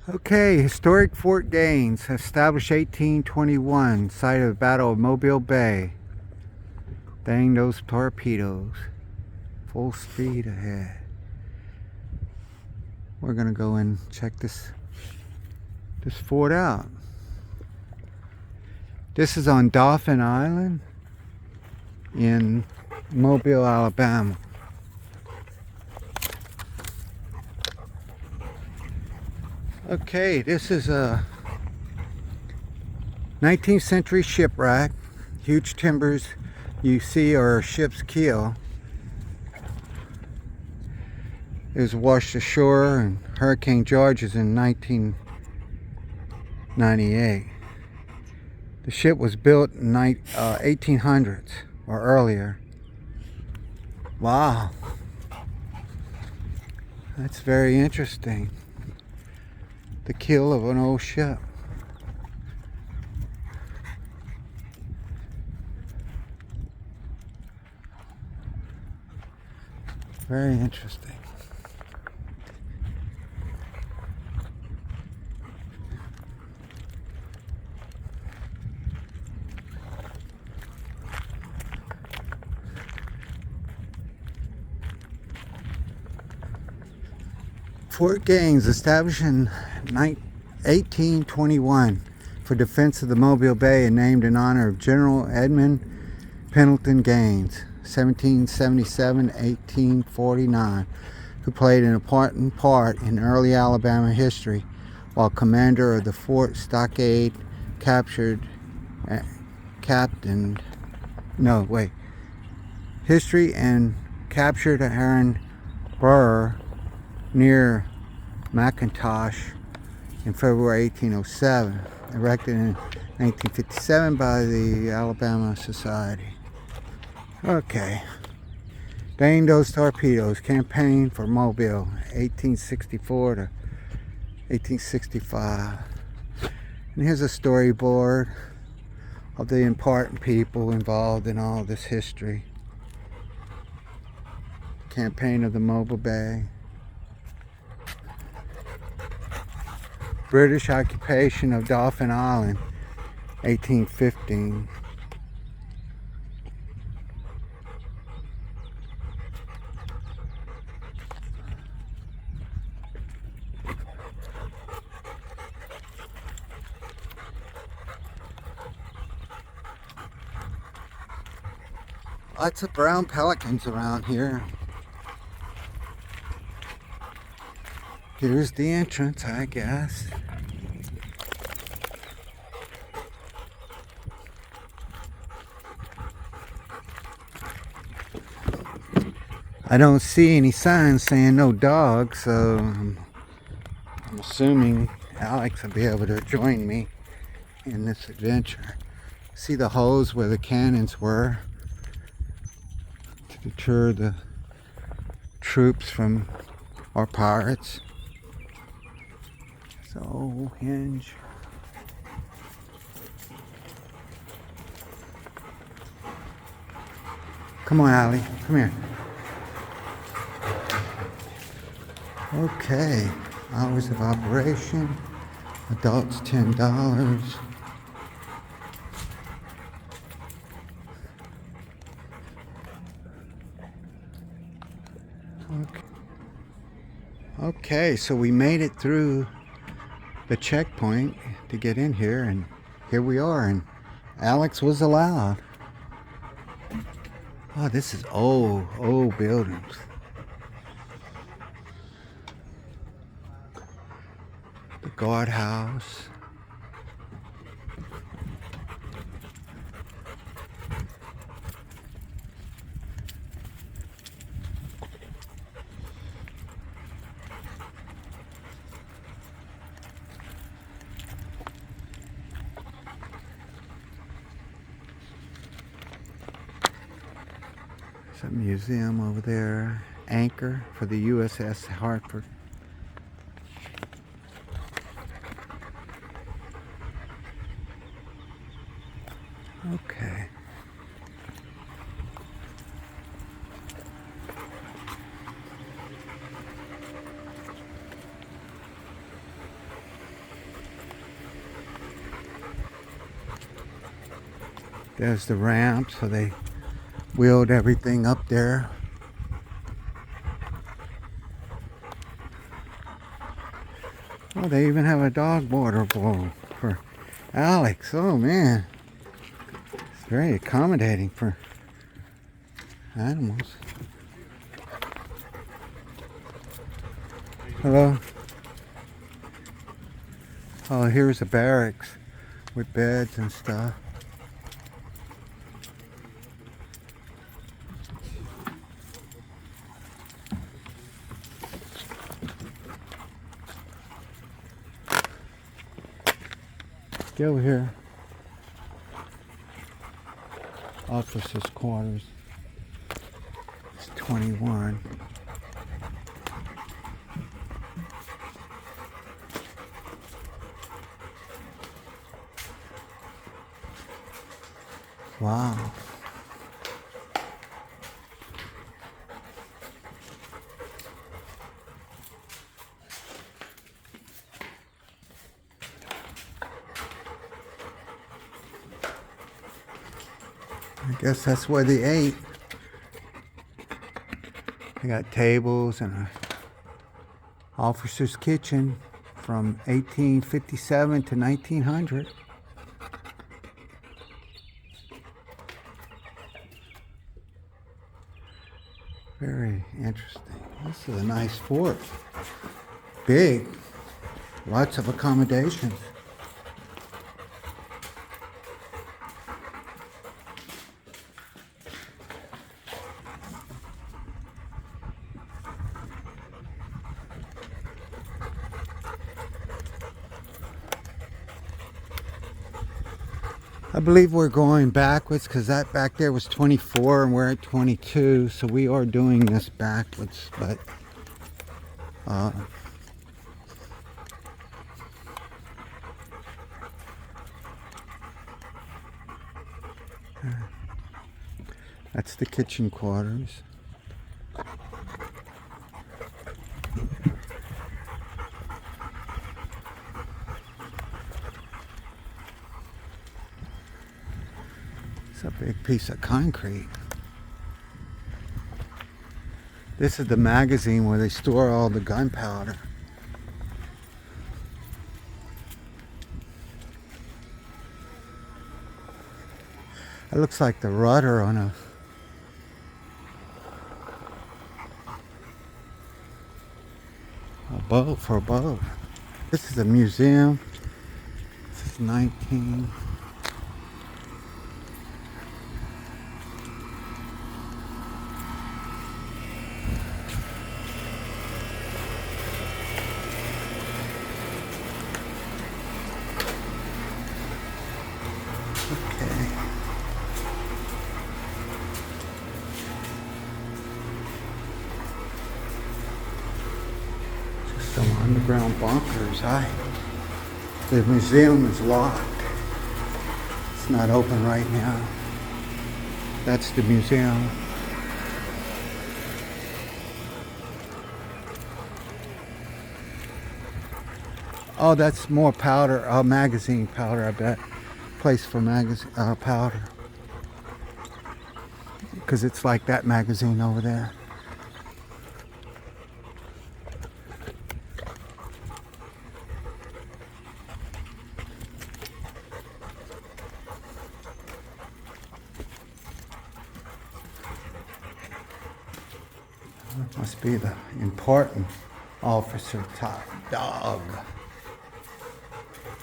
Okay, historic Fort Gaines, established 1821, site of the Battle of Mobile Bay. Dang those torpedoes. Full speed ahead. We're gonna go and check this fort out. This is on Dauphin Island in Mobile, Alabama. Okay, this is a 19th century shipwreck. Huge timbers you see are a ship's keel. It was washed ashore in Hurricane Georges in 1998. The ship was built in 1800s or earlier. Wow, that's very interesting. The keel of an old ship. Very interesting. Fort Gaines, established in 1821 for defense of the Mobile Bay and named in honor of General Edmund Pendleton Gaines, 1777-1849, who played an important part in early Alabama history while commander of the Fort Stockade history and captured Aaron Burr near McIntosh in February 1807, erected in 1957 by the Alabama Society. Okay. Dang those torpedoes, campaign for Mobile, 1864 to 1865. And here's a storyboard of the important people involved in all this history. Campaign of the Mobile Bay. British occupation of Dauphin Island, 1815. Lots of brown pelicans around here. Here's the entrance, I guess. I don't see any signs saying no dogs, so I'm assuming Alex will be able to join me in this adventure. See the holes where the cannons were to deter the troops from our pirates. So, hinge. Come on, Allie. Come here. Okay. Hours of operation. Adults $10. Okay, so we made it through the checkpoint to get in here, and here we are, and Alex was allowed. Oh, this is old buildings. The guardhouse. A museum over there, anchor for the USS Hartford. Okay. There's the ramp, so they wheeled everything up there. Oh, they even have a dog water bowl for Alex. Oh man, it's very accommodating for animals. Hello. Oh, here's a barracks with beds and stuff. Get over here. Officers' quarters. It's 21. Wow. I guess that's where they ate. They got tables and a officer's kitchen from 1857 to 1900. Very interesting. This is a nice fort. Big. Lots of accommodations. I believe we're going backwards because that back there was 24 and we're at 22, so we are doing this backwards, but that's the kitchen quarters. It's a big piece of concrete. This is the magazine where they store all the gunpowder. It looks like the rudder on a boat, for a boat. This is a museum. This is 19. Okay. Just some underground bunkers. The museum is locked. It's not open right now. That's the museum. Oh, that's more powder, magazine powder, I bet. Place for magazine powder. Because it's like that magazine over there. Must be the important officer top dog.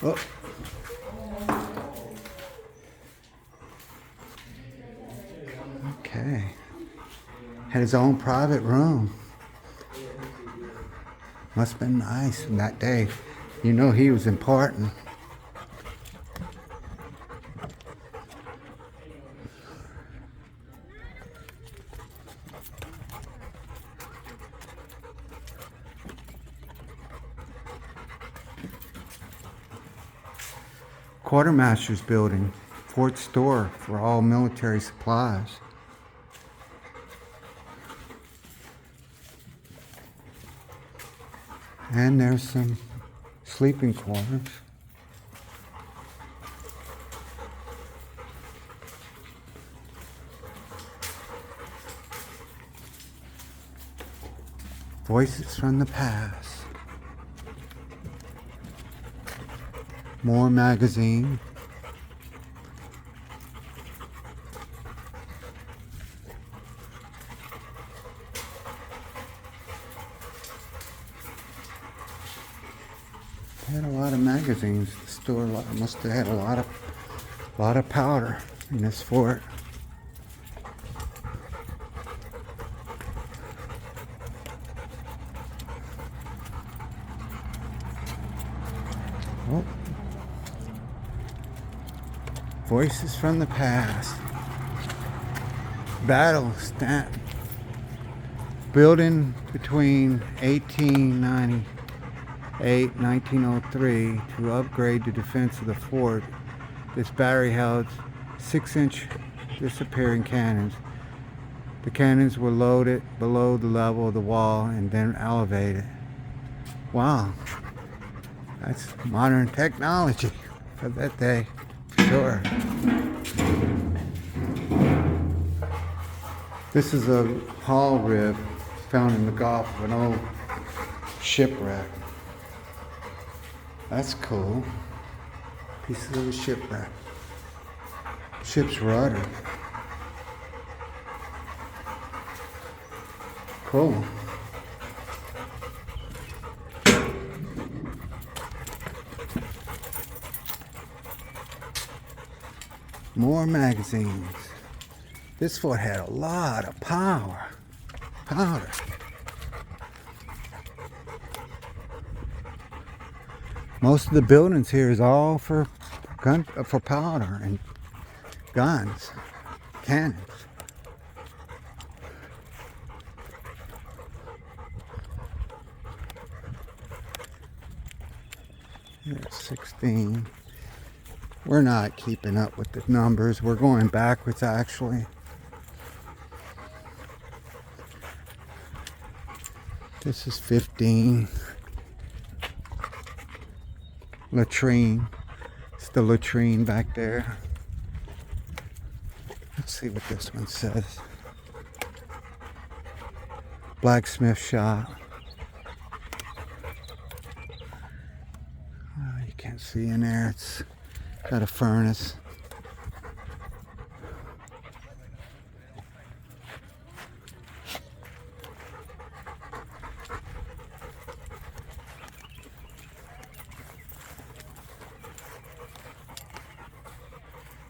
Oh. Okay. Had his own private room. Must have been nice in that day. You know he was important. Quartermaster's building, Fort Store for all military supplies. And there's some sleeping quarters. Voices from the past. More magazine. They had a lot of magazines. The store must have had a lot of powder in this fort. Oh. Voices from the past. Battle stamp. Building between 1898 and 1903 to upgrade the defense of the fort. This battery held 6-inch disappearing cannons. The cannons were loaded below the level of the wall and then elevated. Wow. That's modern technology for that day, sure. This is a hull rib found in the Gulf of an old shipwreck. That's cool. Pieces of a shipwreck. Ship's rudder. Cool. More magazines. This fort had a lot of powder. Most of the buildings here is all for powder and guns, cannons. Here's 16. We're not keeping up with the numbers. We're going backwards, actually. This is 15. Latrine. It's the latrine back there. Let's see what this one says. Blacksmith shop. Oh, you can't see in there. It's got a furnace.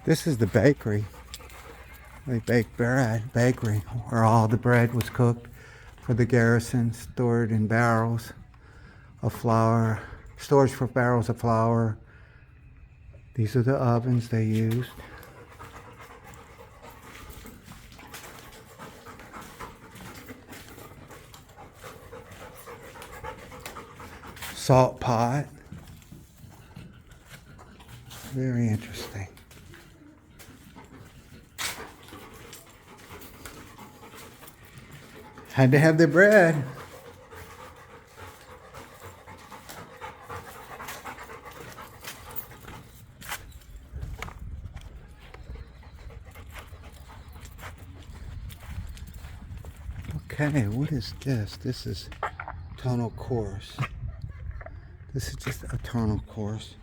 This is the bakery. They bake bread, bakery, where all the bread was cooked for the garrison, stored in barrels of flour, storage for barrels of flour. These are the ovens they used. Salt pot. Very interesting. Had to have the bread. Okay, what is this? This is tunnel course. This is just a tunnel course.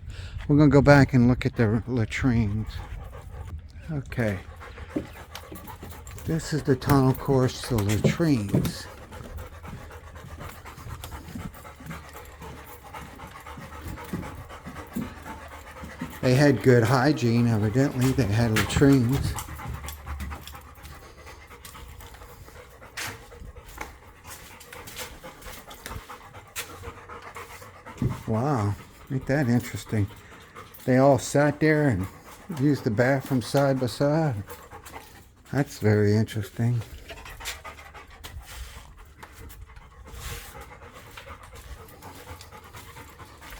We're going to go back and look at the latrines. Okay. This is the tunnel course to latrines. They had good hygiene, evidently. They had latrines. Wow, ain't that interesting? They all sat there and used the bathroom side by side. That's very interesting.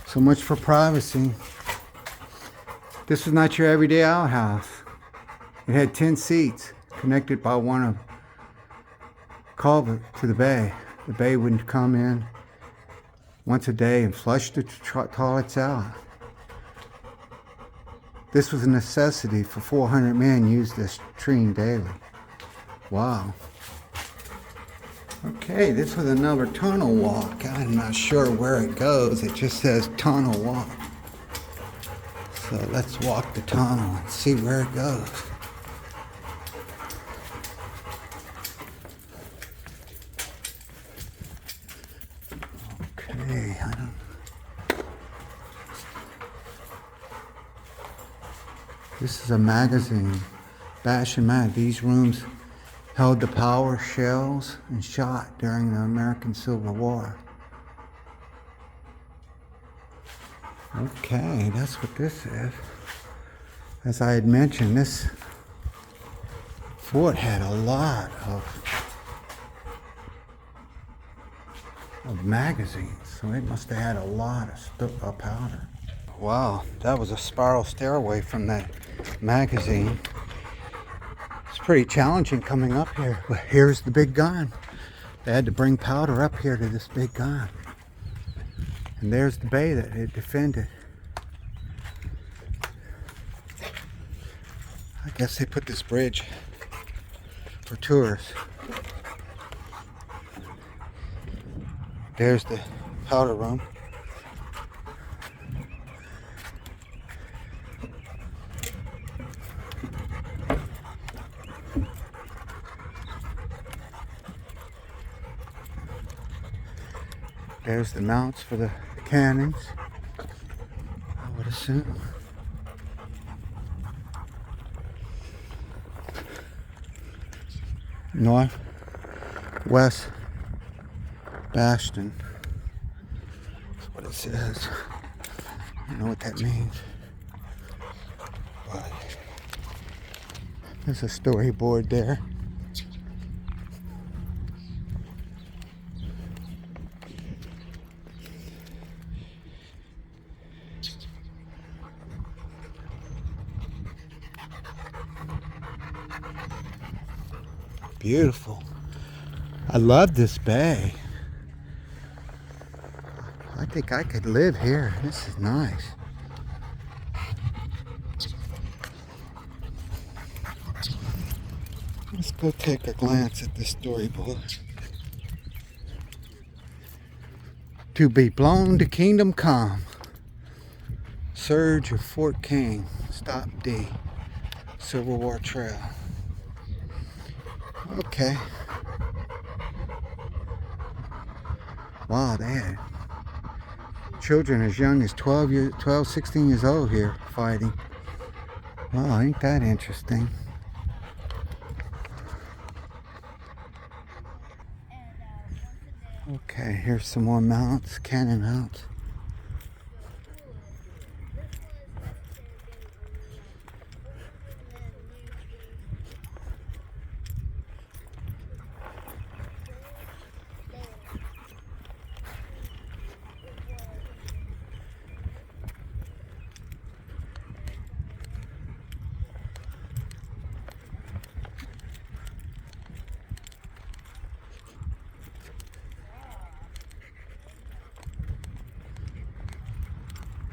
So much for privacy. This was not your everyday outhouse. It had 10 seats connected by one of culvert to the bay. The bay would come in once a day and flush the toilets out. This was a necessity for 400 men used this latrine daily. Wow. Okay, this was another tunnel walk. I'm not sure where it goes. It just says tunnel walk. So let's walk the tunnel and see where it goes. Okay, I don't. This is a magazine. Bash and Mag. These rooms held the power shells and shot during the American Civil War. Okay, that's what this is. As I had mentioned, this fort had a lot of magazines, so it must have had a lot of powder. Wow, that was a spiral stairway from that magazine. It's pretty challenging coming up here, but here's the big gun. They had to bring powder up here to this big gun. And there's the bay that it defended. I guess they put this bridge for tourists. There's the powder room. There's the mounts for the cannons, I would assume. Northwest Bastion. That's what it says. I don't know what that means. But there's a storyboard there. Beautiful. I love this bay. I think I could live here. This is nice. Let's go take a glance at this storyboard. To be blown to kingdom come. Surge of Fort King. Stop D. Civil War Trail. Okay. Wow, they had children as young as 16 years old here fighting. Wow, ain't that interesting? Okay, here's some more mounts, cannon mounts.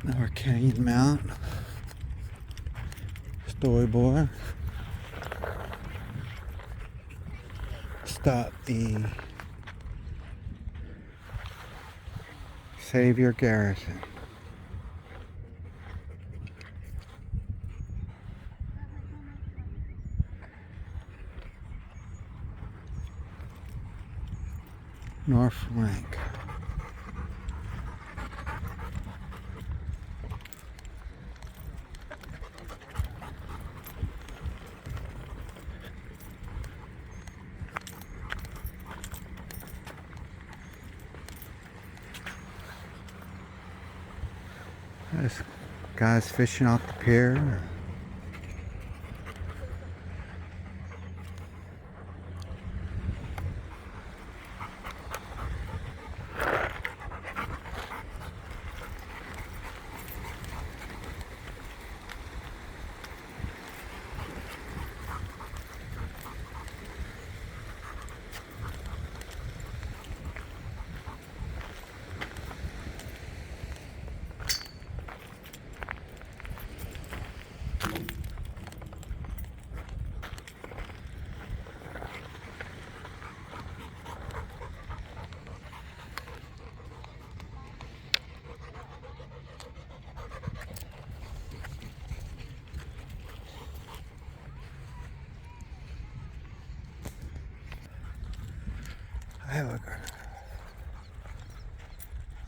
Another canyon mount. Storyboard. Stop the Savior Garrison. North Rank. There's guys fishing off the pier.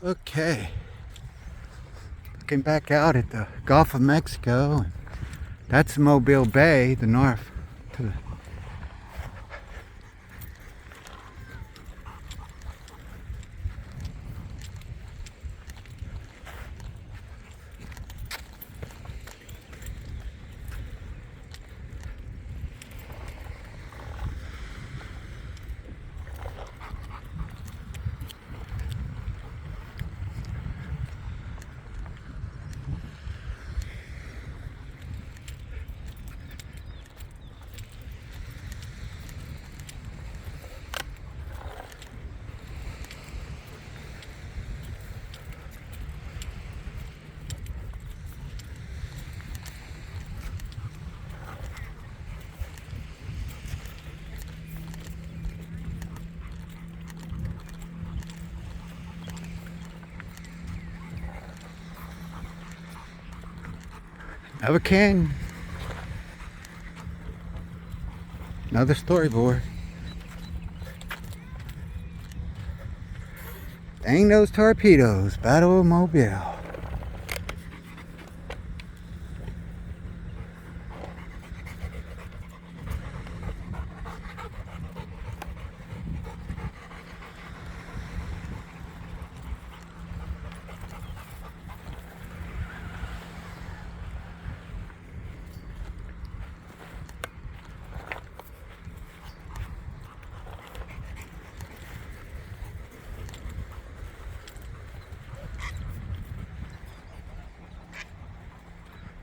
Okay, looking back out at the Gulf of Mexico. That's Mobile Bay, the north. Another canyon. Another storyboard. Dang those torpedoes. Battle of Mobile.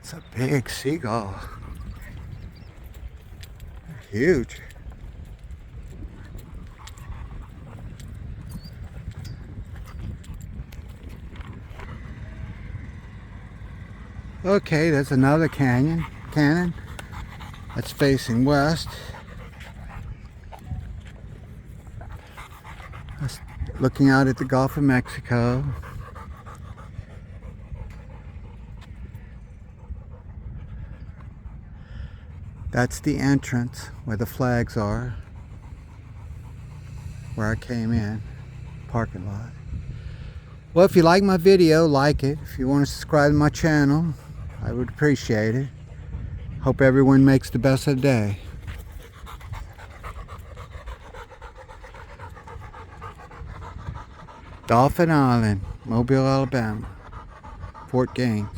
It's a big seagull. They're huge. Okay, there's another canyon. That's facing west. That's looking out at the Gulf of Mexico. That's the entrance where the flags are, where I came in, parking lot. Well, if you like my video, like it. If you want to subscribe to my channel, I would appreciate it. Hope everyone makes the best of the day. Dauphin Island, Mobile, Alabama, Fort Gaines.